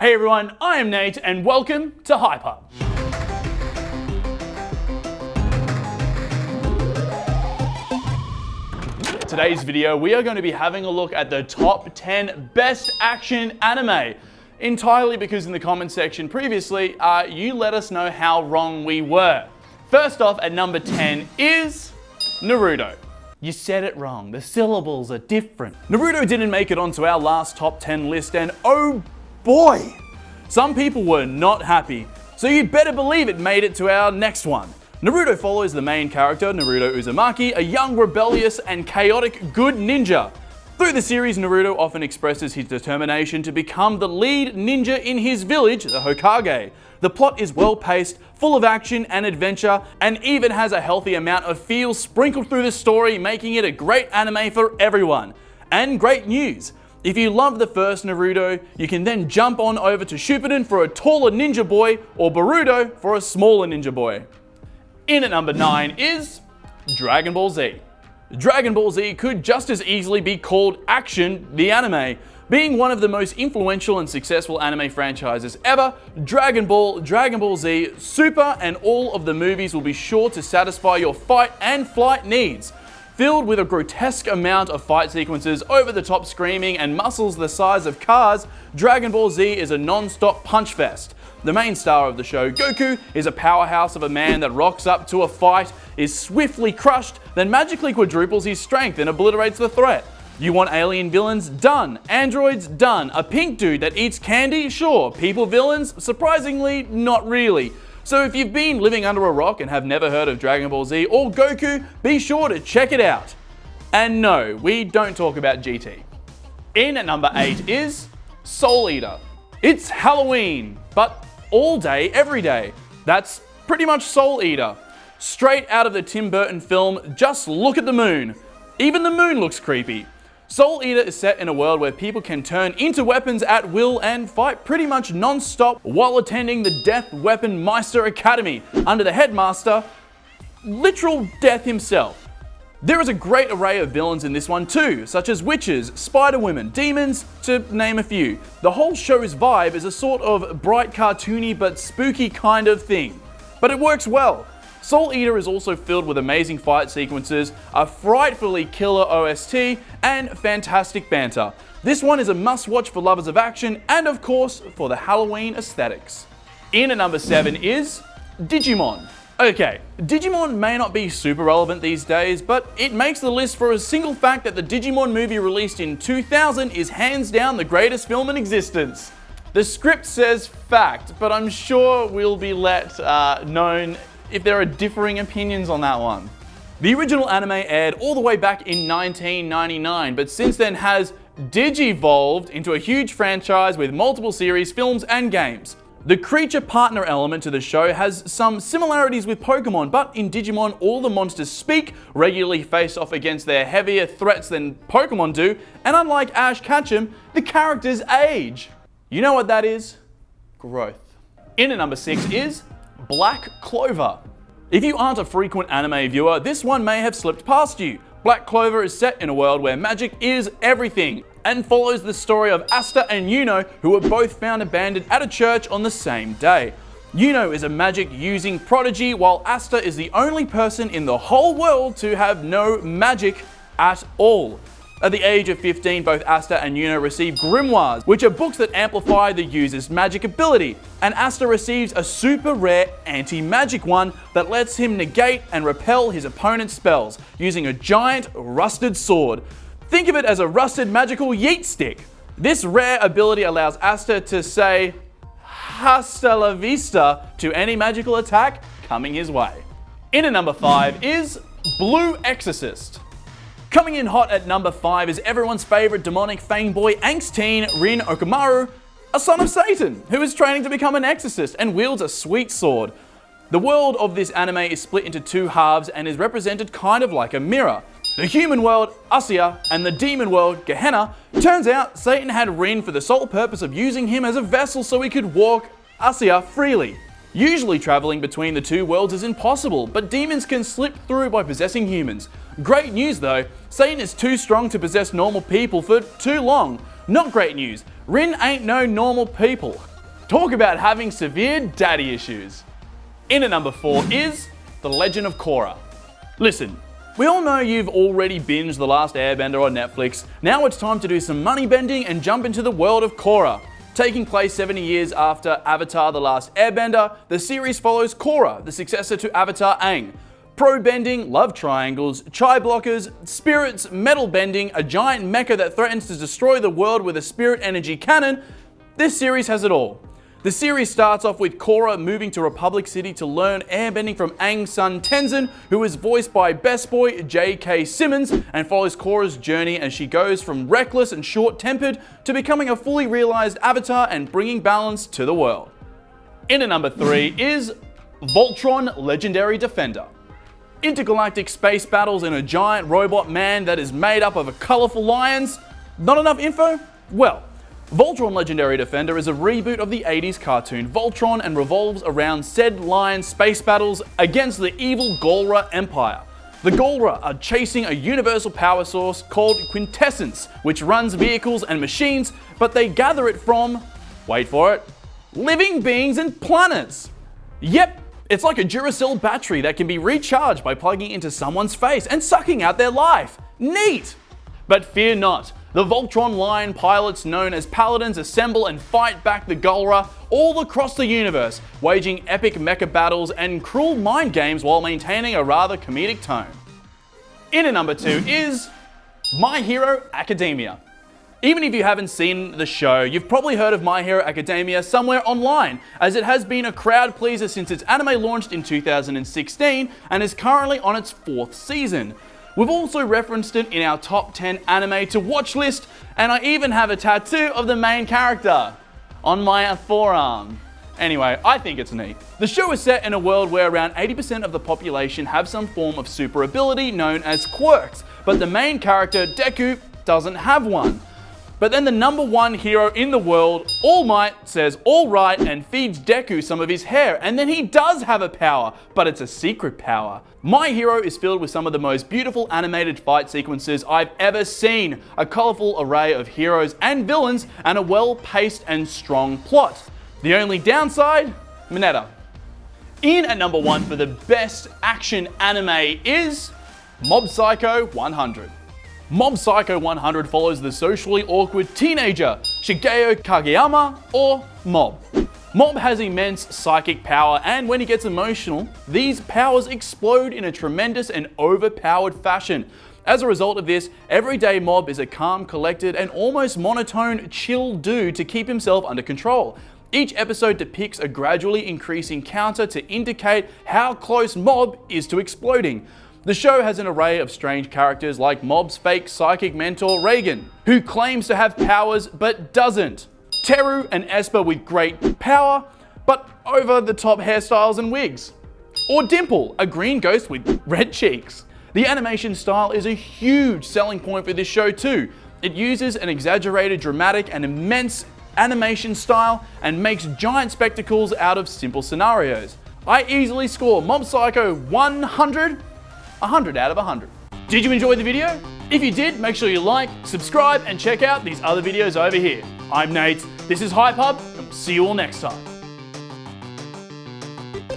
Hey everyone, I am Nate and welcome to Hyper. Today's video, we are going to be having a look at the top 10 best action anime. Entirely because in the comment section previously, you let us know how wrong we were. First off, at number 10 is Naruto. You said it wrong, the syllables are different. Naruto didn't make it onto our last top 10 list and oh boy, some people were not happy. So you better believe it made it to our next one. Naruto follows the main character, Naruto Uzumaki, a young, rebellious, and chaotic good ninja. Through the series, Naruto often expresses his determination to become the lead ninja in his village, the Hokage. The plot is well-paced, full of action and adventure, and even has a healthy amount of feels sprinkled through the story, making it a great anime for everyone. And great news! If you love the first Naruto, you can then jump on over to Shippuden for a taller ninja boy, or Boruto for a smaller ninja boy. In at number 9 is Dragon Ball Z. Dragon Ball Z could just as easily be called Action, the anime. Being one of the most influential and successful anime franchises ever, Dragon Ball Z, Super, and all of the movies will be sure to satisfy your fight and flight needs. Filled with a grotesque amount of fight sequences, over-the-top screaming, and muscles the size of cars, Dragon Ball Z is a non-stop punch fest. The main star of the show, Goku, is a powerhouse of a man that rocks up to a fight, is swiftly crushed, then magically quadruples his strength and obliterates the threat. You want alien villains? Done. Androids? Done. A pink dude that eats candy? Sure. People villains? Surprisingly, not really. So if you've been living under a rock and have never heard of Dragon Ball Z or Goku, be sure to check it out. And no, we don't talk about GT. In at number 8 is Soul Eater. It's Halloween, but all day, every day. That's pretty much Soul Eater. Straight out of the Tim Burton film, Just Look at the Moon. Even the moon looks creepy. Soul Eater is set in a world where people can turn into weapons at will and fight pretty much non-stop while attending the Death Weapon Meister Academy under the headmaster, literal death himself. There is a great array of villains in this one too, such as witches, spider-women, demons, to name a few. The whole show's vibe is a sort of bright cartoony but spooky kind of thing. But it works well. Soul Eater is also filled with amazing fight sequences, a frightfully killer OST, and fantastic banter. This one is a must-watch for lovers of action and, of course, for the Halloween aesthetics. In at number 7 is Digimon. Okay, Digimon may not be super relevant these days, but it makes the list for a single fact that the Digimon movie released in 2000 is hands down the greatest film in existence. The script says fact, but I'm sure we'll be let known if there are differing opinions on that one. The original anime aired all the way back in 1999, but since then has digivolved into a huge franchise with multiple series, films, and games. The creature partner element to the show has some similarities with Pokemon, but in Digimon all the monsters speak, regularly face off against their heavier threats than Pokemon do, and unlike Ash Ketchum, the characters age. You know what that is? Growth. In at number 6 is Black Clover. If you aren't a frequent anime viewer, this one may have slipped past you. Black Clover is set in a world where magic is everything, and follows the story of Asta and Yuno, who were both found abandoned at a church on the same day. Yuno is a magic-using prodigy, while Asta is the only person in the whole world to have no magic at all. At the age of 15, both Asta and Yuno receive grimoires, which are books that amplify the user's magic ability, and Asta receives a super rare anti-magic one that lets him negate and repel his opponent's spells, using a giant rusted sword. Think of it as a rusted magical yeet stick. This rare ability allows Asta to say hasta la vista to any magical attack coming his way. In at number 5 is Blue Exorcist. Coming in hot at number 5 is everyone's favorite demonic fang boy angst teen, Rin Okomaru, a son of Satan, who is training to become an exorcist and wields a sweet sword. The world of this anime is split into two halves and is represented kind of like a mirror. The human world, Asya, and the demon world, Gehenna. Turns out Satan had Rin for the sole purpose of using him as a vessel so he could walk Asya freely. Usually traveling between the two worlds is impossible, but demons can slip through by possessing humans. Great news though, Satan is too strong to possess normal people for too long. Not great news, Rin ain't no normal people. Talk about having severe daddy issues. In at number 4 is The Legend of Korra. Listen, we all know you've already binged The Last Airbender on Netflix. Now it's time to do some money bending and jump into the world of Korra. Taking place 70 years after Avatar The Last Airbender, the series follows Korra, the successor to Avatar Aang. Pro bending, love triangles, chai blockers, spirits, metal bending, a giant mecha that threatens to destroy the world with a spirit energy cannon. This series has it all. The series starts off with Korra moving to Republic City to learn airbending from Aang's son Tenzin, who is voiced by best boy J.K. Simmons, and follows Korra's journey as she goes from reckless and short-tempered to becoming a fully realized avatar and bringing balance to the world. In at number 3 is Voltron Legendary Defender. Intergalactic space battles in a giant robot man that is made up of colorful lions. Not enough info? Well, Voltron Legendary Defender is a reboot of the 80s cartoon Voltron and revolves around said lion space battles against the evil Galra Empire. The Galra are chasing a universal power source called Quintessence, which runs vehicles and machines, but they gather it from, wait for it, living beings and planets. Yep, it's like a Duracell battery that can be recharged by plugging into someone's face and sucking out their life. Neat! But fear not. The Voltron Lion pilots known as Paladins assemble and fight back the Galra all across the universe, waging epic mecha battles and cruel mind games while maintaining a rather comedic tone. In at number 2 is My Hero Academia. Even if you haven't seen the show, you've probably heard of My Hero Academia somewhere online, as it has been a crowd pleaser since its anime launched in 2016 and is currently on its 4th season. We've also referenced it in our top 10 anime to watch list, and I even have a tattoo of the main character on my forearm. Anyway, I think it's neat. The show is set in a world where around 80% of the population have some form of super ability known as quirks, but the main character, Deku, doesn't have one. But then the number 1 hero in the world, All Might, says all right and feeds Deku some of his hair, and then he does have a power, but it's a secret power. My Hero is filled with some of the most beautiful animated fight sequences I've ever seen, a colourful array of heroes and villains, and a well-paced and strong plot. The only downside? Mineta. In at number 1 for the best action anime is Mob Psycho 100. Mob Psycho 100 follows the socially awkward teenager, Shigeo Kageyama, or Mob. Mob has immense psychic power, and when he gets emotional, these powers explode in a tremendous and overpowered fashion. As a result of this, everyday Mob is a calm, collected, and almost monotone, chill dude to keep himself under control. Each episode depicts a gradually increasing counter to indicate how close Mob is to exploding. The show has an array of strange characters like Mob's fake psychic mentor Reagan, who claims to have powers but doesn't. Teru and Esper with great power, but over-the-top hairstyles and wigs. Or Dimple, a green ghost with red cheeks. The animation style is a huge selling point for this show too. It uses an exaggerated, dramatic, and immense animation style and makes giant spectacles out of simple scenarios. I easily score Mob Psycho 100 out of 100. Did you enjoy the video? If you did, make sure you like, subscribe, and check out these other videos over here. I'm Nate, this is Hype Hub, and we'll see you all next time.